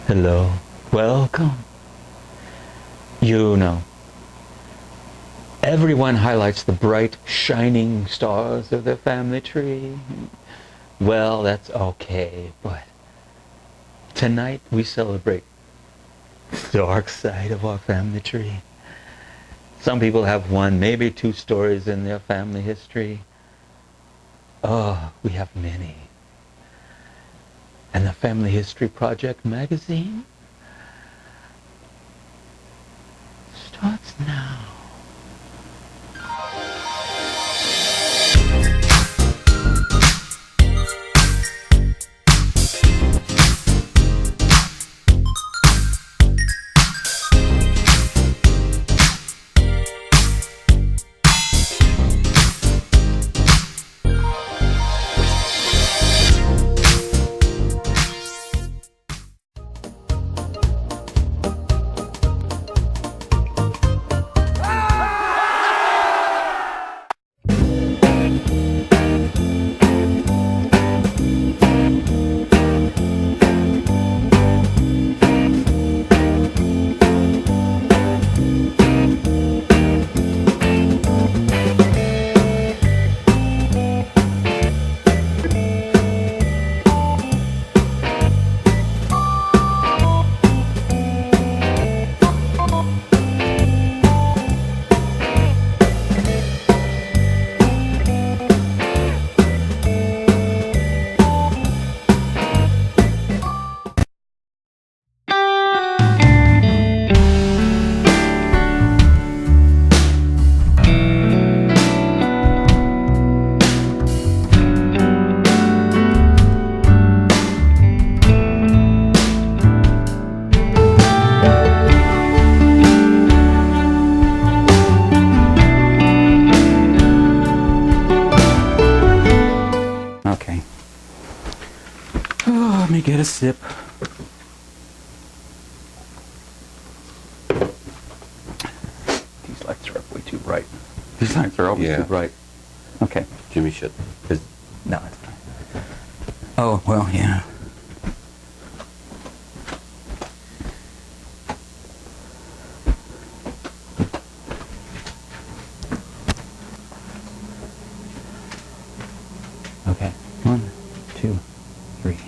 Hello, welcome. You know, everyone highlights the bright, shining stars of their family tree. Well, that's okay, but tonight we celebrate the dark side of our family tree. Some people have one, maybe two stories in their family history. Oh, we have many. And the Family History Project magazine starts now. Get a sip. These lights are up way too bright. These lights are always too bright. Okay. Jimmy should. No, it's fine. Oh, well, yeah. Okay. 1, 2, 3.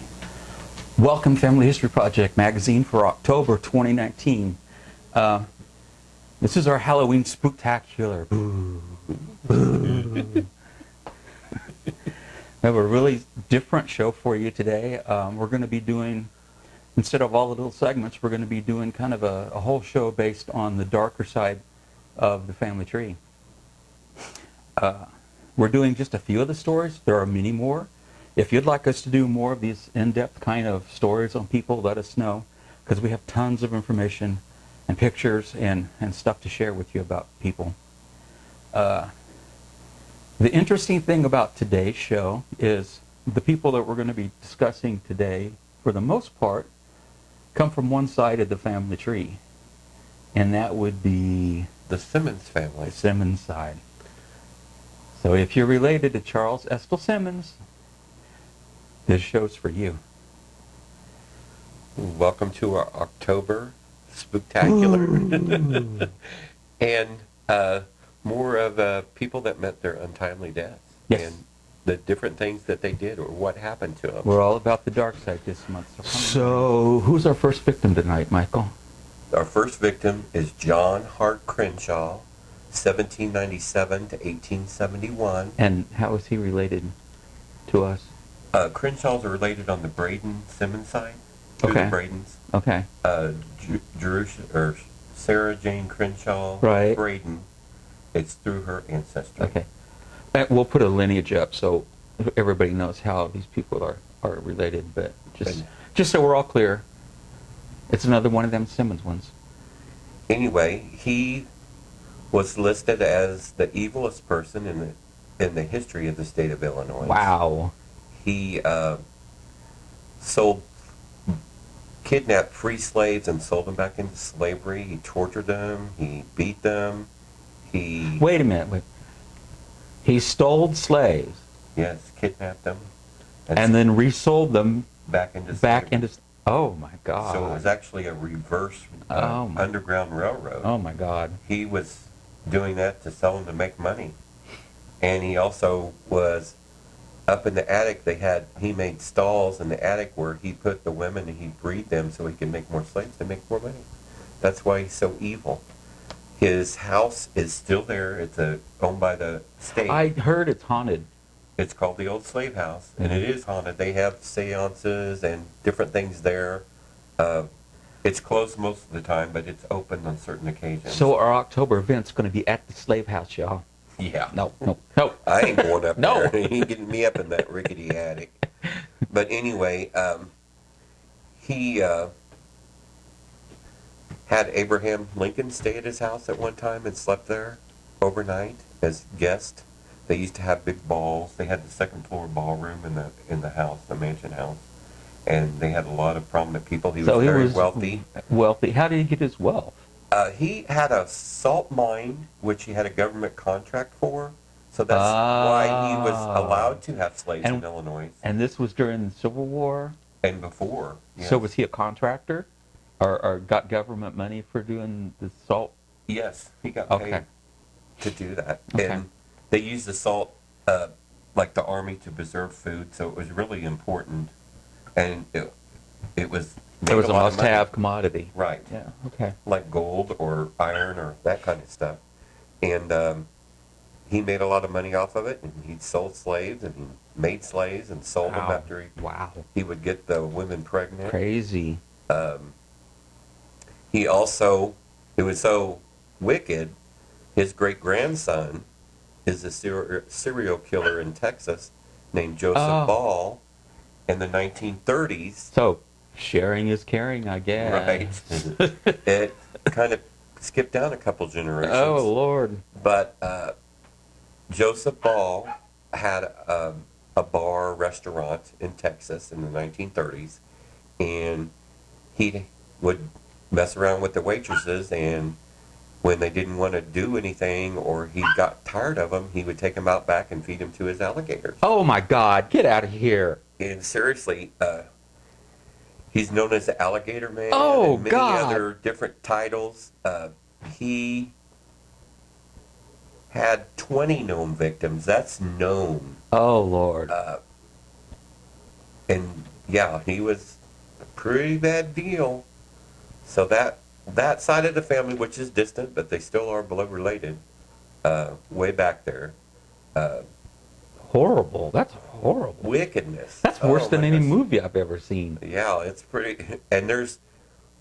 Welcome, Family History Project magazine for October 2019. This is our Halloween spooktacular. Boo. Boo. We have a really different show for you today. We're going to be doing, instead of all the little segments, we're going to be doing kind of a whole show based on the darker side of the family tree. We're doing just a few of the stories. There are many more. If you'd like us to do more of these in-depth kind of stories on people, let us know, because we have tons of information and pictures and stuff to share with you about people. The interesting thing about today's show is the people that we're going to be discussing today, for the most part, come from one side of the family tree, and that would be the Simmons family. The Simmons side. So if you're related to Charles Estill Simmons, this show's for you. Welcome to our October Spooktacular. And more of people that met their untimely deaths. Yes. And the different things that they did or what happened to them. We're all about the dark side this month. So who's our first victim tonight, Michael? Our first victim is John Hart Crenshaw, 1797 to 1871. And how is he related to us? Crenshaws are related on the Braden Simmons side. Through Okay. the Bradens. Okay. Sarah Jane Crenshaw Right. Braden. It's through her ancestry. Okay. We'll put a lineage up so everybody knows how these people are related, but just so we're all clear, it's another one of them Simmons ones. Anyway, he was listed as the evilest person in the history of the state of Illinois. Wow. He kidnapped free slaves and sold them back into slavery. He tortured them. He beat them. Wait a minute. He stole slaves. Yes, kidnapped them. And then resold them back into back slavery. into. Oh my God! So it was actually a reverse Underground Railroad. Oh my God! He was doing that to sell them to make money, and he also was up in the attic. He made stalls in the attic where he put the women and he'd breed them so he could make more slaves and make more money. That's why he's so evil. His house is still there. It's owned by the state. I heard it's haunted. It's called the Old Slave House, and it is haunted. They have seances and different things there. It's closed most of the time, but it's open on certain occasions. So our October event's going to be at the slave house, y'all. Yeah. No. I ain't going up No. there. He ain't getting me up in that rickety attic. But anyway, he had Abraham Lincoln stay at his house at one time and slept there overnight as guest. They used to have big balls. They had the second floor ballroom in the house, the mansion house, and they had a lot of prominent people. He was very wealthy. Wealthy. How did he get his wealth? He had a salt mine, which he had a government contract for. So that's why he was allowed to have slaves in Illinois. And this was during the Civil War? And before. Yes. So was he a contractor? Or got government money for doing the salt? Yes, he got paid to do that. Okay. And they used the salt, like the army, to preserve food, so it was really important. And it was It was a must-have commodity. Right. Yeah, okay. Like gold or iron or that kind of stuff. And he made a lot of money off of it, and he sold slaves, and he made slaves and sold them after he would get the women pregnant. Crazy. He also, it was so wicked, his great-grandson is a serial killer in Texas named Joseph Ball in the 1930s. So, sharing is caring, I guess. Right. It kind of skipped down a couple generations. Oh, Lord. But Joseph Ball had a bar restaurant in Texas in the 1930s, and he would mess around with the waitresses, and when they didn't want to do anything or he got tired of them, he would take them out back and feed them to his alligators. Oh, my God. Get out of here. And seriously, he's known as the Alligator Man and many other different titles. He had 20 known victims. That's known. Oh, Lord. And, yeah, he was a pretty bad deal. So that side of the family, which is distant, but they still are blood related, way back there. Horrible. That's horrible. Wickedness. That's worse than any movie I've ever seen. Yeah, it's pretty. And there's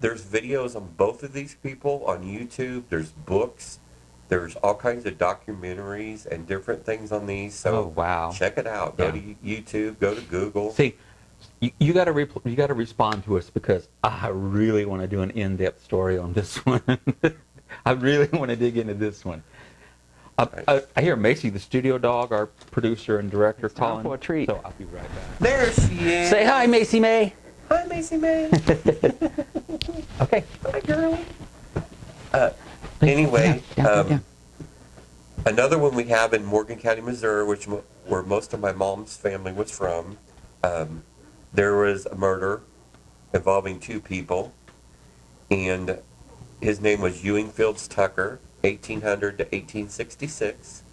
videos on both of these people on YouTube. There's books. There's all kinds of documentaries and different things on these. So check it out. Go to YouTube. Go to Google. See, you got to respond to us, because I really want to do an in-depth story on this one. I really want to dig into this one. I hear Macy, the studio dog, our producer and director, calling for a treat. So I'll be right back. There she is. Say hi, Macy May. Hi, Macy May. Okay. Hi, girl. Anyway, another one we have in Morgan County, Missouri, where most of my mom's family was from. There was a murder involving two people, and his name was Ewing Fields Tucker, 1800 to 1866,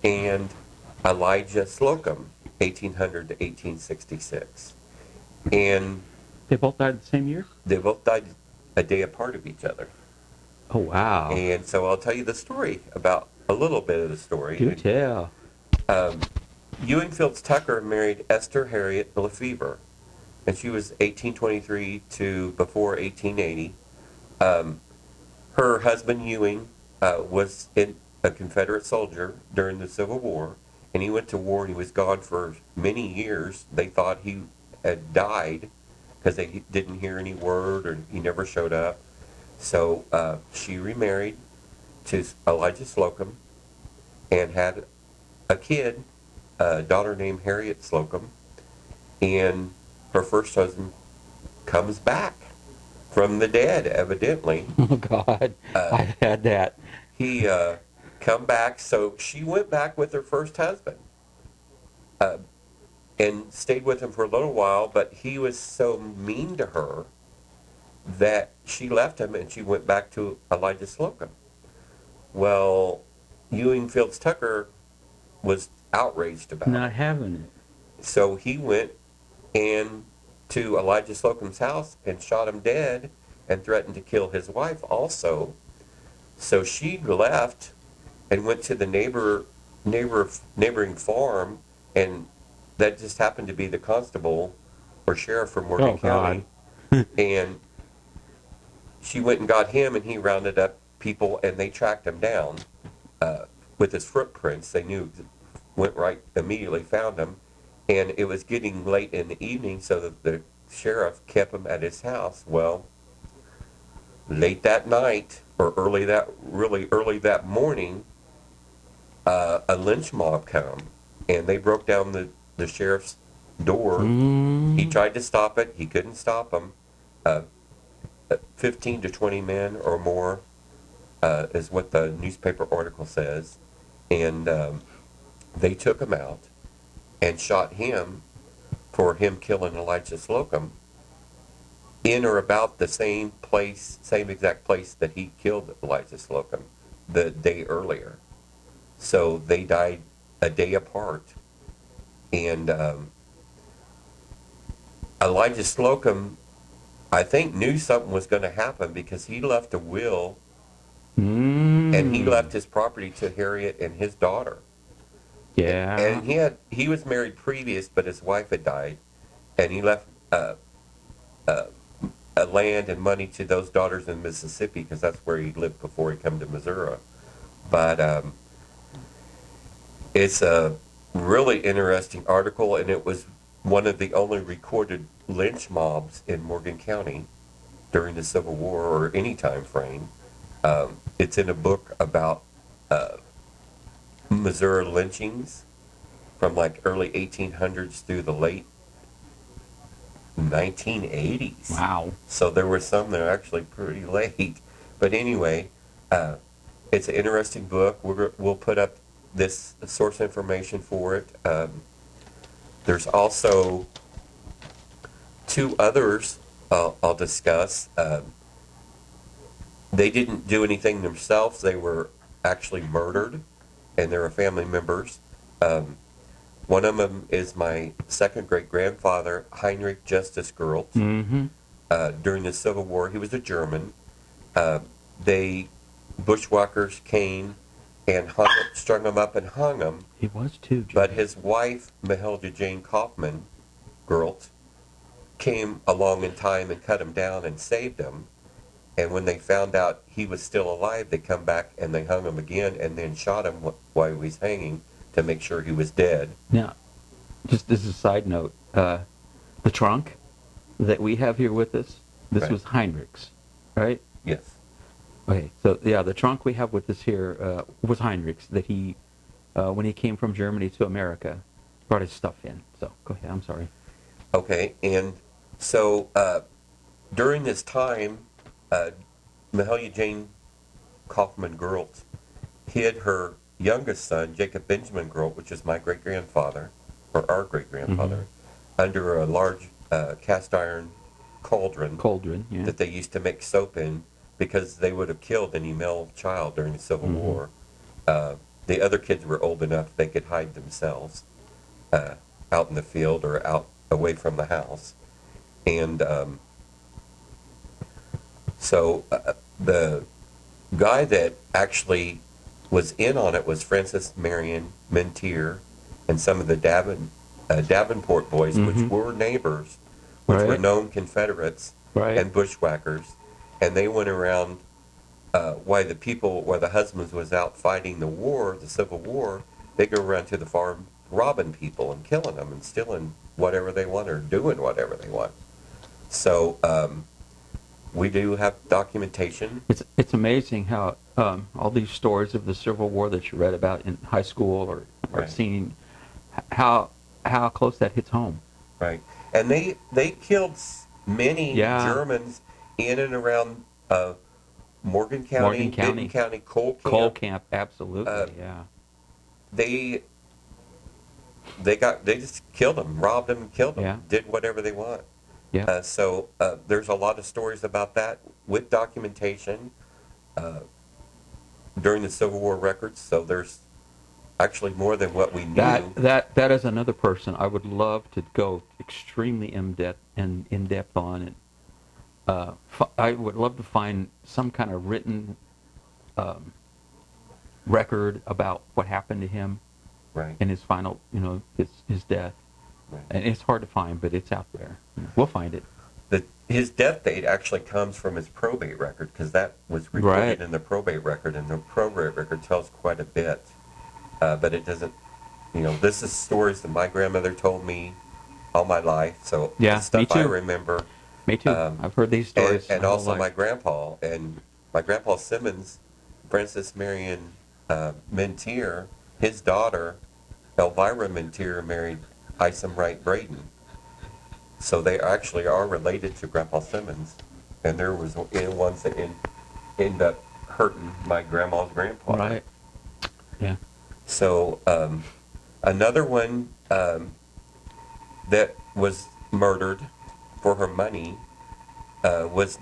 and Elijah Slocum, 1800 to 1866. And they both died the same year? They both died a day apart of each other. Oh, wow. And so I'll tell you the story, about a little bit of the story. Do tell. Ewing Fields Tucker married Esther Harriet Lefevre, and she was 1823 to before 1880. Her husband Ewing was a Confederate soldier during the Civil War, and he went to war and he was gone for many years. They thought he had died because they didn't hear any word, or he never showed up. So she remarried to Elijah Slocum and had a kid, a daughter named Harriet Slocum, and her first husband comes back from the dead, evidently. Oh, God. I had that. He come back, so she went back with her first husband. and stayed with him for a little while, but he was so mean to her that she left him and she went back to Elijah Slocum. Well, Ewing Fields Tucker was outraged about Not it. having it. So he went and to Elijah Slocum's house and shot him dead and threatened to kill his wife also. So she left and went to the neighboring farm, and that just happened to be the constable or sheriff from Morgan County. And she went and got him, and he rounded up people, and they tracked him down with his footprints. They knew, went right immediately, found him, and it was getting late in the evening, so that the sheriff kept him at his house. Well, late that night, or really early that morning, a lynch mob come, and they broke down the sheriff's door. He tried to stop it. He couldn't stop them. 15 to 20 men or more is what the newspaper article says. And they took him out and shot him for him killing Elijah Slocum in or about the same exact place that he killed Elijah Slocum the day earlier. So they died a day apart. And Elijah Slocum, I think, knew something was going to happen because he left a will, and he left his property to Harriet and his daughter. Yeah. And he was married previous, but his wife had died, and he left land and money to those daughters in Mississippi because that's where he lived before he came to Missouri. But it's a really interesting article, and it was one of the only recorded lynch mobs in Morgan County during the Civil War or any time frame. It's in a book about Missouri lynchings from like early 1800s through the late 1980s. Wow. So there were some that are actually pretty late. But anyway, it's an interesting book. We'll put up this source information for it. There's also two others I'll discuss. They didn't do anything themselves. They were actually murdered, and they were family members. One of them is my second great-grandfather, Heinrich Justice Gerlt. During the Civil War, he was a German. Bushwhackers came and strung him up and hung him. He was too. But his wife, Mahalia Jane Kaufman Gerlt, came along in time and cut him down and saved him. And when they found out he was still alive, they come back and they hung him again and then shot him while he was hanging to make sure he was dead. Now, just as a side note, the trunk that we have here with us, this was Heinrichs, right? Yes. Okay, so yeah, the trunk we have with us here was Heinrichs, that he, when he came from Germany to America, brought his stuff in. So, go ahead, I'm sorry. Okay, and so during this time, Mahalia Jane Kaufman Gerlt hid her youngest son, Jacob Benjamin Gerlt, which is my great-grandfather, or our great-grandfather, under a large cast iron cauldron Yeah. that they used to make soap in, because they would have killed any male child during the Civil War. The other kids were old enough they could hide themselves out in the field or out away from the house. And so the guy that actually was in on it was Francis Marion Mentier and some of the Davenport boys, which were neighbors, which were known Confederates and bushwhackers. And they went around while the husbands was out fighting the war, the Civil War, they go around to the farm robbing people and killing them and stealing whatever they want or doing whatever they want. So we do have documentation. It's amazing how all these stories of the Civil War that you read about in high school or seen, how close that hits home. Right. And they killed many Germans in and around Morgan County, Benton County, Cole Camp. Cole Camp, absolutely, yeah. they just killed them, robbed them, killed them, Yeah. did whatever they want. Yeah. So there's a lot of stories about that with documentation during the Civil War records. So there's actually more than what we knew. That is another person I would love to go extremely in depth on it. I would love to find some kind of written record about what happened to him Right. in his final, his death. Right. And it's hard to find, but it's out there. We'll find it. His death date actually comes from his probate record, because that was recorded Right. in the probate record, and the probate record tells quite a bit. But it doesn't, this is stories that my grandmother told me all my life. So Yeah, the stuff me too. I remember. Me too. I've heard these stories. And my whole also life. my grandpa Simmons, Francis Marion Mentier, his daughter, Elvira Mentier, married Isom Wright Braden. So they actually are related to Grandpa Simmons. And there was ones that ended up hurting my grandma's grandpa. Right. Yeah. So another one that was murdered for her money is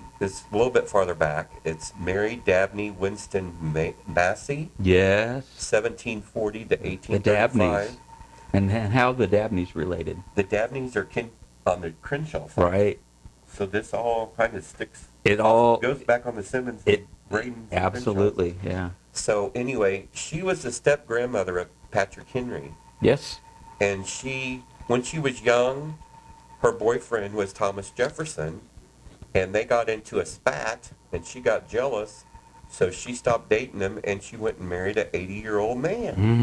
a little bit farther back. It's Mary Dabney Winston Massey, Yes. 1740 to The 1835. Dabneys. And how the Dabneys related. The Dabneys are on the Crenshaw side. Right. So this all kind of goes back on the Simmons and Braden. Absolutely, yeah. So anyway, she was the step grandmother of Patrick Henry. Yes. And when she was young, her boyfriend was Thomas Jefferson, and they got into a spat, and she got jealous, so she stopped dating him, and she went and married an 80-year-old man. Mm-hmm.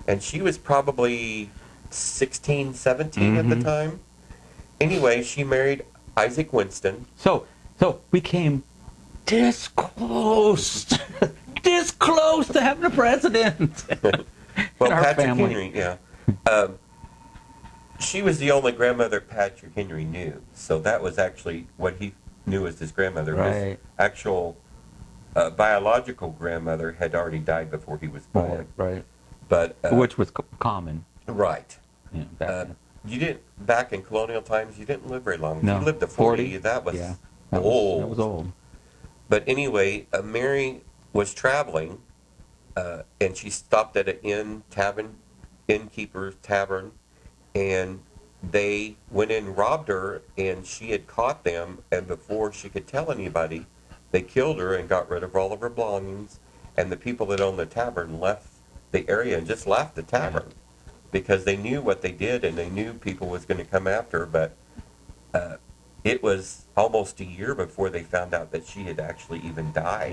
And she was probably 16, 17 at the time. Anyway, she married Isaac Winston. So we came this close to having a president. Well, in our Patrick family. Henry, yeah. She was the only grandmother Patrick Henry knew, so that was actually what he knew as his grandmother. Right. His actual biological grandmother had already died before he was born. Right. But Which was common. right. Yeah, back then. Back in colonial times, you didn't live very long. If No. you lived to 40, that was old. That was old. But anyway, Mary was traveling, and she stopped at an innkeeper's tavern, and they went in and robbed her, and she had caught them, and before she could tell anybody, they killed her and got rid of all of her belongings, and the people that owned the tavern left the area and just left the tavern because they knew what they did, and they knew people was going to come after her. But it was almost a year before they found out that she had actually even died.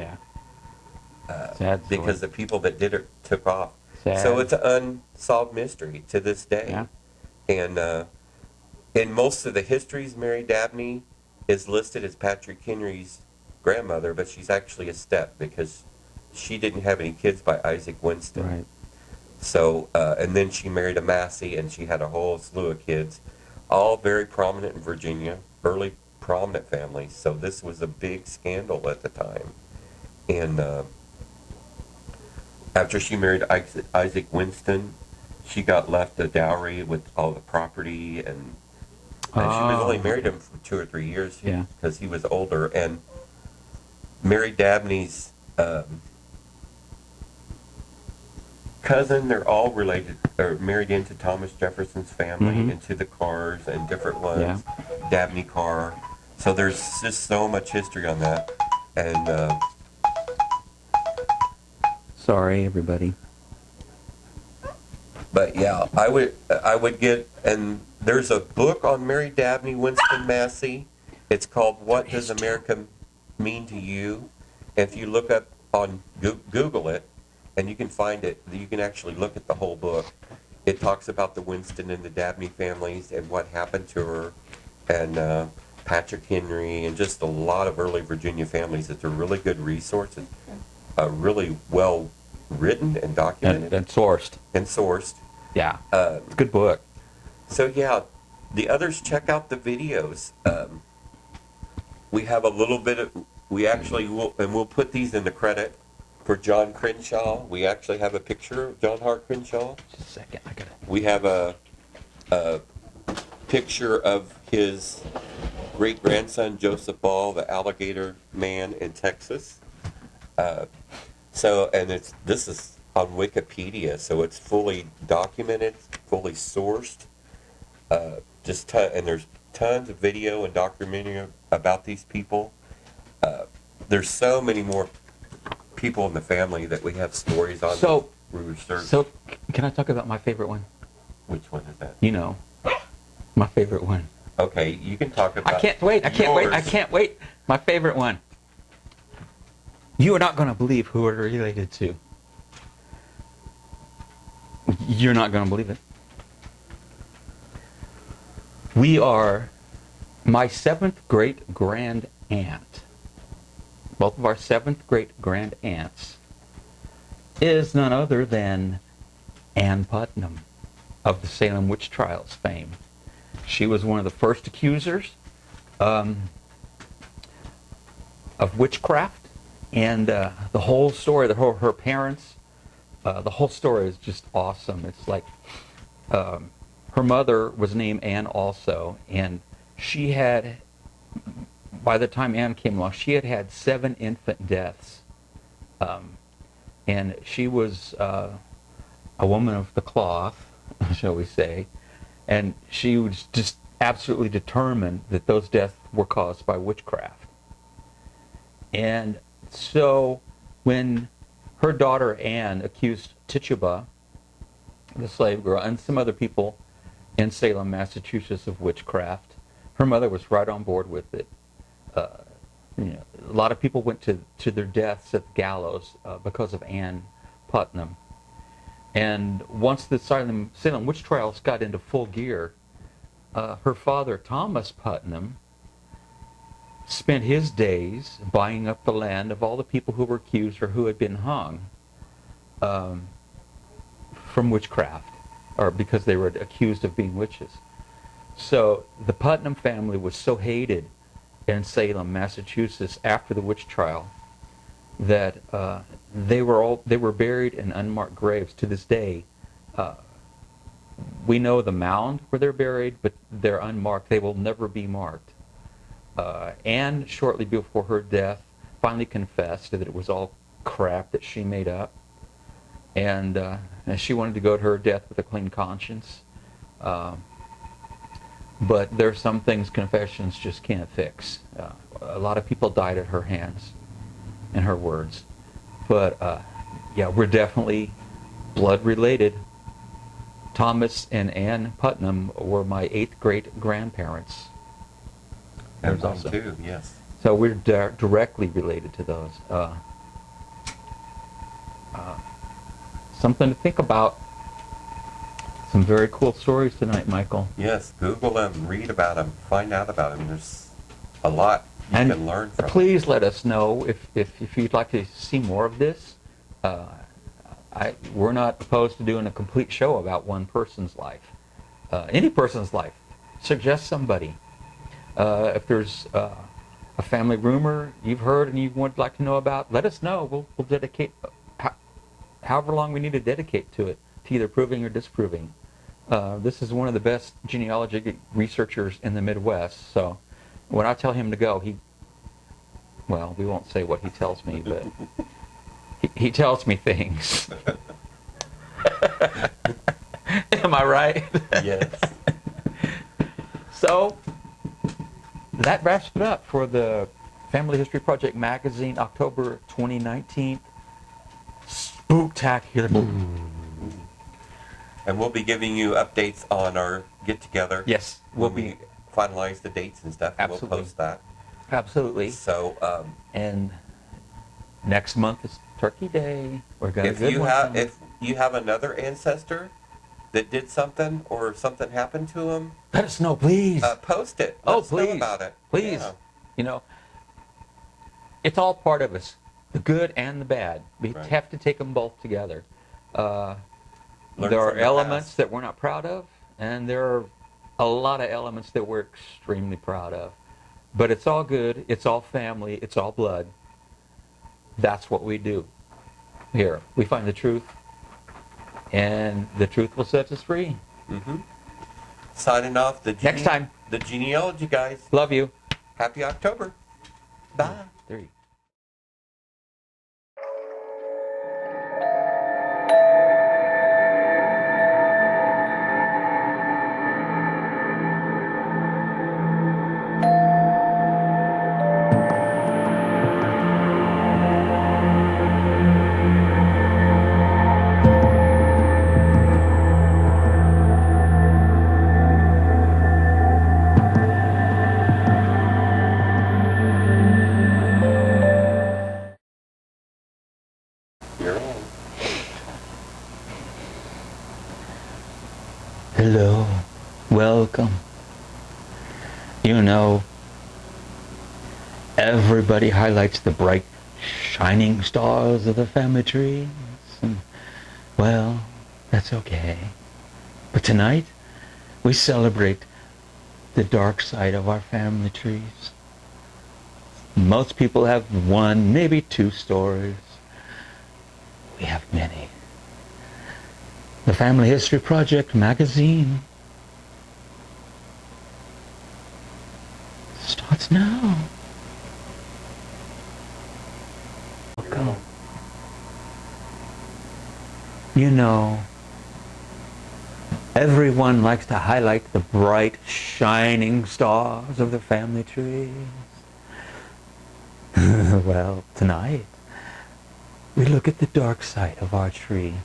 Yeah. Sad story. Because the people that did it took off. Sad. So it's an unsolved mystery to this day. Yeah. And in most of the histories, Mary Dabney is listed as Patrick Henry's grandmother, but she's actually a step because she didn't have any kids by Isaac Winston. Right. So, and then she married a Massey, and she had a whole slew of kids, all very prominent in Virginia, early prominent families. So this was a big scandal at the time. And after she married Isaac Winston, she got left a dowry with all the property, and she was only married to him for 2 or 3 years because he was older. And Mary Dabney's cousin, they're all related, or married into Thomas Jefferson's family, into the Carrs and different ones, Dabney Carr. So there's just so much history on that. And sorry, everybody. but yeah, I would get, and there's a book on Mary Dabney Winston Massey. It's called What Does America Mean to You? If you look up on Google it, and you can find it, you can actually look at the whole book. It talks about the Winston and the Dabney families and what happened to her, and Patrick Henry, and just a lot of early Virginia families. It's a really good resource. It's really well written and documented. And sourced. And sourced. Yeah. It's a good book. So yeah, the others, check out the videos. We have a little bit of, we actually will, and we'll put these in the credit for John Crenshaw. We actually have a picture of John Hart Crenshaw. Just a second, I gotta. We have a picture of his great-grandson, Joseph Ball, the alligator man in Texas. This is on Wikipedia, so it's fully documented, fully sourced. And there's tons of video and documentary about these people. There's so many more people in the family that we have stories on. So, we research. So, can I talk about my favorite one? Which one is that? You know, my favorite one. Okay, you can talk about. I can't wait. I can't wait. My favorite one. You are not going to believe who we're related to. You're not going to believe it. We are my 7th great grand aunt. Both of our 7th great grand aunts is none other than Ann Putnam of the Salem witch trials fame. She was one of the first accusers of witchcraft, and the whole story, her parents, the whole story is just awesome. It's like her mother was named Ann also, and she had, by the time Ann came along, she had had 7 infant deaths, and she was a woman of the cloth, shall we say, and she was just absolutely determined that those deaths were caused by witchcraft. And so when her daughter Anne accused Tituba, the slave girl, and some other people in Salem, Massachusetts, of witchcraft, her mother was right on board with it. A lot of people went to their deaths at the gallows because of Ann Putnam. And once the Salem witch trials got into full gear, her father, Thomas Putnam, spent his days buying up the land of all the people who were accused or who had been hung from witchcraft, or because they were accused of being witches. So the Putnam family was so hated in Salem, Massachusetts, after the witch trial, that they were buried in unmarked graves. To this day, we know the mound where they're buried, but they're unmarked. They will never be marked. Anne, shortly before her death, finally confessed that it was all crap that she made up, and she wanted to go to her death with a clean conscience. But there are some things confessions just can't fix. A lot of people died at her hands, in her words. But yeah, we're definitely blood related. Thomas and Ann Putnam were my 8th great grandparents. And mine too, yes. So we're directly related to those. Something to think about. Some very cool stories tonight, Michael. Yes, Google them, read about them, find out about them. There's a lot you can learn from. Please let us know if you'd like to see more of this. We're not opposed to doing a complete show about one person's life, any person's life. Suggest somebody. If there's a family rumor you've heard and you would like to know about, let us know. We'll dedicate however long we need to dedicate to it, to either proving or disproving. This is one of the best genealogy researchers in the Midwest, so when I tell him to go, well, we won't say what he tells me, but he tells me things. Am I right? Yes. So, that wraps it up for the Family History Project magazine, October 2019. Spooktacular. And we'll be giving you updates on our get-together. Yes, we'll be finalize the dates and stuff. And absolutely. We'll post that. Absolutely. So, and next month is Turkey Day. We're gonna if you have another ancestor that did something or something happened to him, let us know, please. Post it. Let us know about it. Please. Yeah. It's all part of us, the good and the bad. We have to take them both together. There are elements that we're not proud of, and there are a lot of elements that we're extremely proud of. But it's all good. It's all family. It's all blood. That's what we do. here. We find the truth, and the truth will set us free. Mm-hmm. Signing off Next time. The genealogy guys. Love you. Happy October. Bye. There you go. You're on. Hello. Welcome. You know, everybody highlights the bright, shining stars of the family trees. And, well, that's okay. But tonight, we celebrate the dark side of our family trees. Most people have one, maybe two stories. We have many. The Family History Project magazine starts now. Welcome. You know, everyone likes to highlight the bright, shining stars of the family trees. Well, tonight, we look at the dark side of our tree.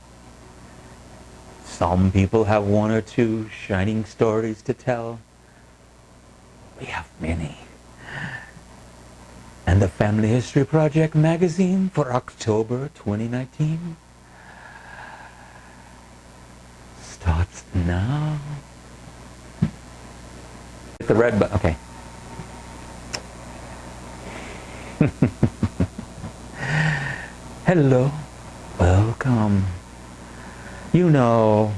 Some people have one or two shining stories to tell. We have many. And the Family History Project magazine for October 2019 starts now. Hit the red button. Okay. Hello. Welcome. You know,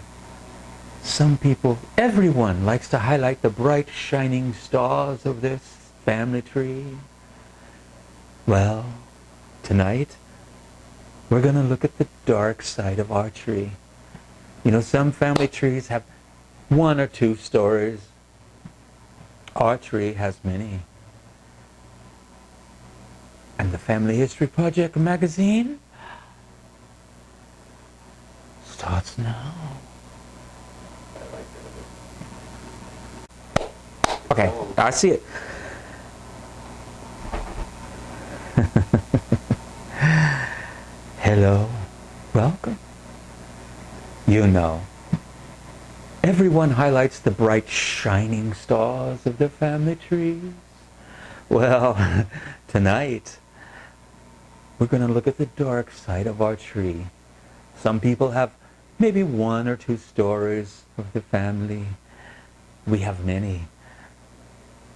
everyone likes to highlight the bright, shining stars of this family tree. Well, tonight, we're going to look at the dark side of our tree. You know, some family trees have one or two stories. Our tree has many. And the Family History Project magazine starts now. Okay, I see it. Hello, welcome. You know, everyone highlights the bright, shining stars of their family trees. Well, tonight, we're going to look at the dark side of our tree. Some people have maybe one or two stories of the family. We have many.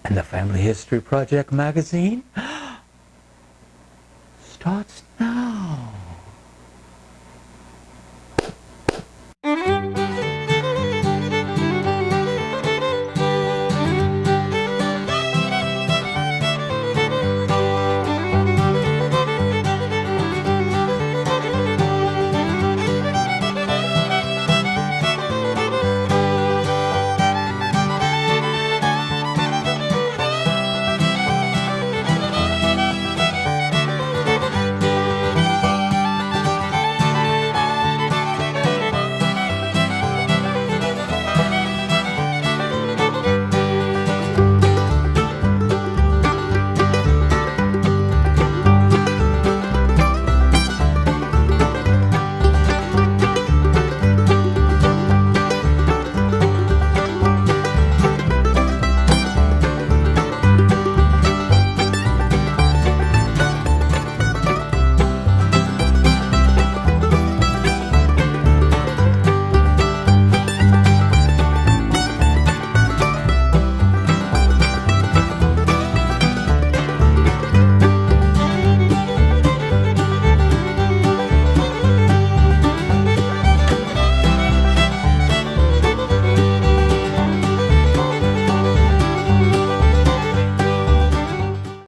And the Family History Project magazine starts now.